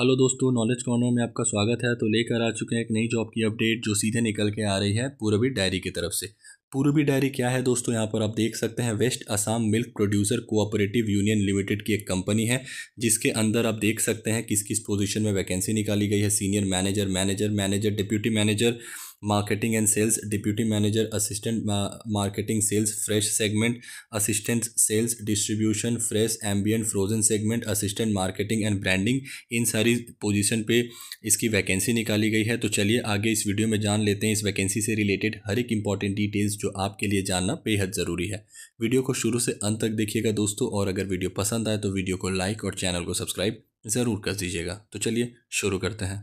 Hello दोस्तों, knowledge corner में आपका स्वागत है। तो लेकर आ चुके हैं एक नई जॉब की अपडेट जो सीधे निकल के आ रही है पूरबी डायरी की तरफ से। पूरबी डायरी क्या है दोस्तों, यहाँ पर आप देख सकते हैं West Assam Milk Producer Cooperative Union Limited की एक कंपनी है, जिसके अंदर आप देख सकते हैं किस किस पोजीशन में वैकेंसी निकाली गई है। Senior manager, manager, deputy manager marketing and sales, deputy manager assistant marketing sales fresh segment, assistant sales distribution fresh ambient frozen segment, assistant marketing and branding, इन सारी पोजीशन पे इसकी वैकेंसी निकाली गई है। तो चलिए आगे इस वीडियो में जान लेते हैं इस वैकेंसी से रिलेटेड हर एक इंपॉर्टेंट डिटेल्स जो आपके लिए जानना बेहद ज़रूरी है। वीडियो को शुरू से अंत तक देखिएगा दोस्तों, और अगर वीडियो पसंद आए तो वीडियो को लाइक और चैनल को सब्सक्राइब ज़रूर कर दीजिएगा। तो चलिए शुरू करते हैं।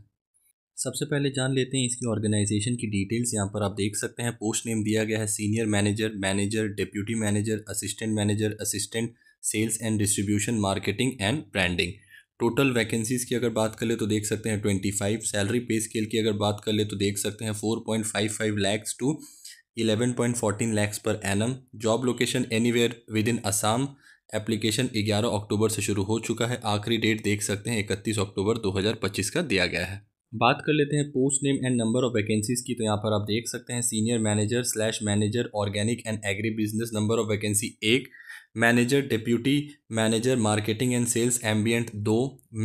सबसे पहले जान लेते हैं इसकी ऑर्गेनाइजेशन की डिटेल्स। यहाँ पर आप देख सकते हैं पोस्ट नेम दिया गया है senior manager, manager, deputy manager, assistant manager, assistant sales and distribution marketing and branding. Total vacancies की अगर बात कर ले तो देख सकते हैं 25। सैलरी पे स्केल की अगर बात कर ले तो देख सकते हैं 4.55 lakhs to 11.14 lakhs per annum. Job location anywhere within Assam. Application 11 अक्टूबर से शुरू हो चुका है। आखिरी डेट देख सकते हैं 31 अक्टूबर 2025 का दिया गया है। बात कर लेते हैं post name and number of vacancies की। तो यहाँ पर आप देख सकते हैं senior manager slash manager organic and agri business, number of vacancy 1। Manager deputy manager marketing and sales ambient 2।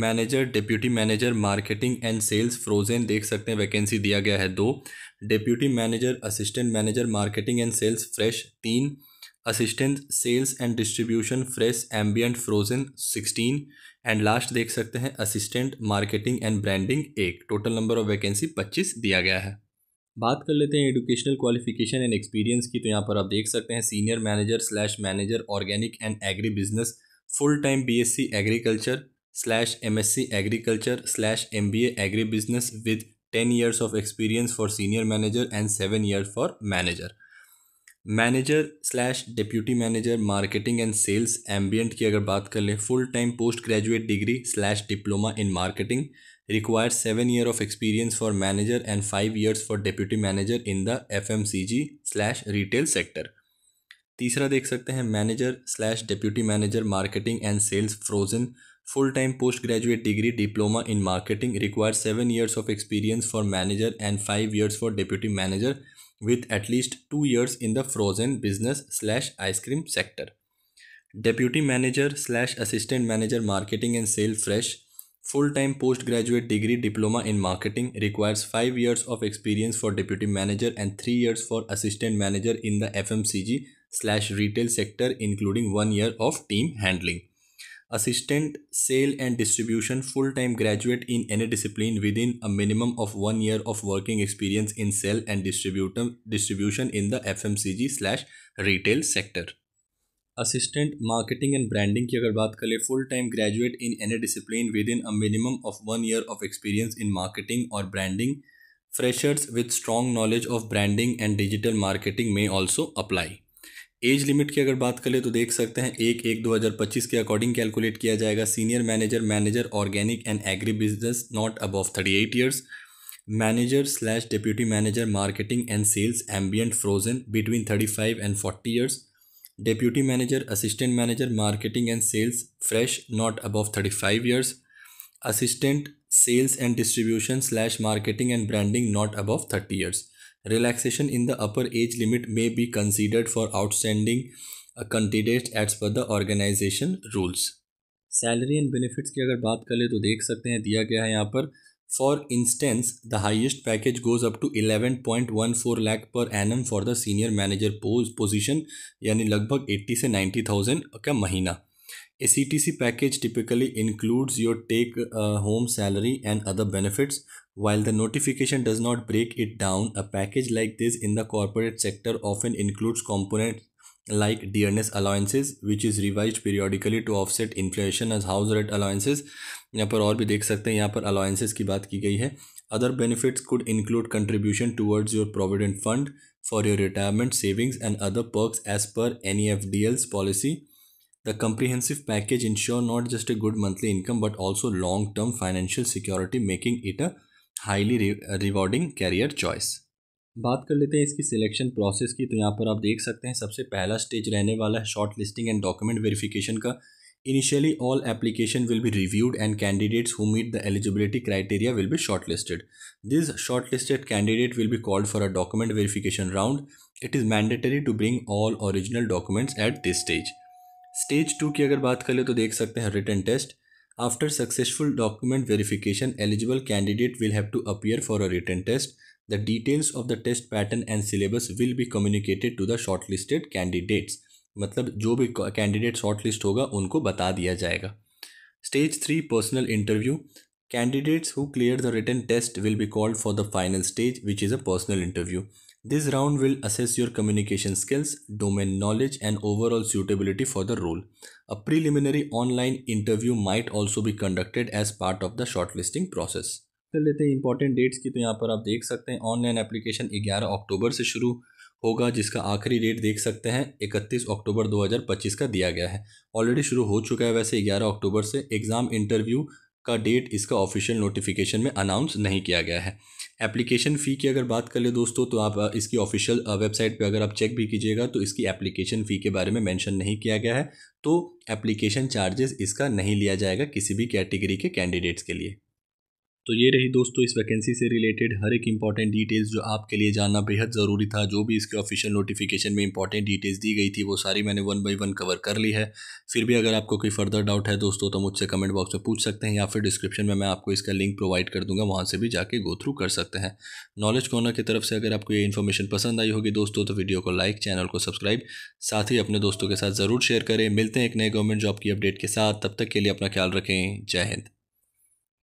Manager deputy manager marketing and sales frozen देख सकते हैं वैकेंसी दिया गया है 2। Deputy manager assistant manager marketing and sales fresh 3। Assistant sales and distribution fresh ambient frozen 16। And last देख सकते हैं assistant marketing and branding 1। Total number of vacancy 25 दिया गया है। बात कर लेते हैं एजुकेशनल क्वालिफिकेशन एंड एक्सपीरियंस की। तो यहाँ पर आप देख सकते हैं senior manager slash manager organic and agri business, full time BSc agriculture slash MSc agriculture slash MBA agri business with 10 years of experience for senior manager and 7 years for manager. Manager slash deputy manager marketing and sales ambient की अगर बात कर लें, full time post graduate degree slash diploma in marketing, require 7 year of experience for manager and 5 years for deputy manager in the FMCG slash retail sector. तीसरा देख सकते हैं manager slash deputy manager marketing and sales frozen, full time post graduate degree diploma in marketing, require 7 years of experience for manager and 5 years for deputy manager with at least 2 years in the frozen business slash ice cream sector. Deputy manager slash assistant manager marketing and sale fresh, full-time postgraduate degree diploma in marketing, requires 5 years of experience for deputy manager and 3 years for assistant manager in the FMCG slash retail sector including 1 year of team handling. Assistant sale and distribution, full time graduate in any discipline within a minimum of 1 year of working experience in sale and distribution in the FMCG slash retail sector. Assistant marketing and branding की अगर बात करें, full time graduate in any discipline within a minimum of 1 year of experience in marketing or branding. Freshers with strong knowledge of branding and digital marketing may also apply. Age limit की अगर बात करें तो देख सकते हैं 1/1/2025 के according calculate किया जाएगा। Senior manager manager organic and agri business not above 38 years, manager slash deputy manager marketing and sales ambient frozen between 35 and 40 years, deputy manager assistant manager marketing and sales fresh not above 35 years, assistant sales and distribution slash marketing and branding not above 30 years. Relaxation in the upper age limit may be considered for outstanding candidates as per the organization rules. Salary and benefits की अगर बात करें तो देख सकते हैं दिया गया है यहाँ पर, for instance the highest package goes up to 11.14 lakh per annum for the senior manager position, यानी लगभग 80 से 90,000 का महीना। A CTC package typically includes your take-home salary and other benefits. While the notification does not break it down, a package like this in the corporate sector often includes components like dearness allowances, which is revised periodically to offset inflation as house rent allowances. यहाँ पर और भी देख सकते हैं, यहाँ पर allowances की बात की गई है। Other benefits could include contribution towards your provident fund for your retirement savings and other perks as per NEFDL's policy. The comprehensive package ensure not just a good monthly income but also long-term financial security, making it a highly rewarding career choice. बात कर लेते हैं इसकी selection process की। तो यहाँ पर आप देख सकते हैं सबसे पहला स्टेज रहने वाला है short listing and document verification का। Initially, all application will be reviewed and candidates who meet the eligibility criteria will be shortlisted. This shortlisted candidate will be called for a document verification round. It is mandatory to bring all original documents at this stage. Stage 2 की अगर बात करें तो देख सकते हैं written test. After successful document verification eligible candidate will have to appear for a written test. The details of the test pattern and syllabus will be communicated to the shortlisted candidates. मतलब जो भी candidate shortlist होगा उनको बता दिया जाएगा. Stage 3 personal interview. Candidates who clear the written test will be called for the final stage, which is a personal interview. This round will assess your communication skills, domain knowledge, and overall suitability for the role. A preliminary online interview might also be conducted as part of the shortlisting process. कर लेते हैं important dates की. तो यहाँ पर आप देख सकते हैं ऑनलाइन एप्लीकेशन 11 अक्टूबर से शुरू होगा, जिसका आखिरी डेट देख सकते हैं 31 अक्टूबर 2025 का दिया गया है. ऑलरेडी शुरू हो चुका है वैसे 11 अक्टूबर से. एग्ज़ाम इंटरव्यू का डेट इसका ऑफिशियल नोटिफिकेशन में अनाउंस नहीं किया गया है. एप्लीकेशन फ़ी की अगर बात कर ले दोस्तों तो आप इसकी ऑफिशियल वेबसाइट पे अगर आप चेक भी कीजिएगा तो इसकी एप्लीकेशन फ़ी के बारे में मेंशन नहीं किया गया है. तो एप्लीकेशन चार्जेस इसका नहीं लिया जाएगा किसी भी कैटेगरी के कैंडिडेट्स के लिए. तो ये रही दोस्तों इस वैकेंसी से रिलेटेड हर एक इंपॉर्टेंट डिटेल्स जो आपके लिए जानना बेहद ज़रूरी था. जो भी इसके ऑफिशियल नोटिफिकेशन में इंपॉर्टेंट डिटेल्स दी गई थी वो सारी मैंने 1 बाय 1 कवर कर ली है. फिर भी अगर आपको कोई फर्दर डाउट है दोस्तों तो मुझसे कमेंट बॉक्स में पूछ सकते हैं या फिर डिस्क्रिप्शन में मैं आपको इसका लिंक प्रोवाइड कर दूंगा, वहाँ से भी जाके गो थ्रू कर सकते हैं. नॉलेज कॉर्नर की तरफ से अगर आपको ये इन्फॉर्मेशन पसंद आई होगी दोस्तों तो वीडियो को लाइक, चैनल को सब्सक्राइब, साथ ही अपने दोस्तों के साथ ज़रूर शेयर करें. मिलते हैं एक नए गवर्नमेंट जॉब की अपडेट के साथ. तब तक के लिए अपना ख्याल रखें. जय हिंद.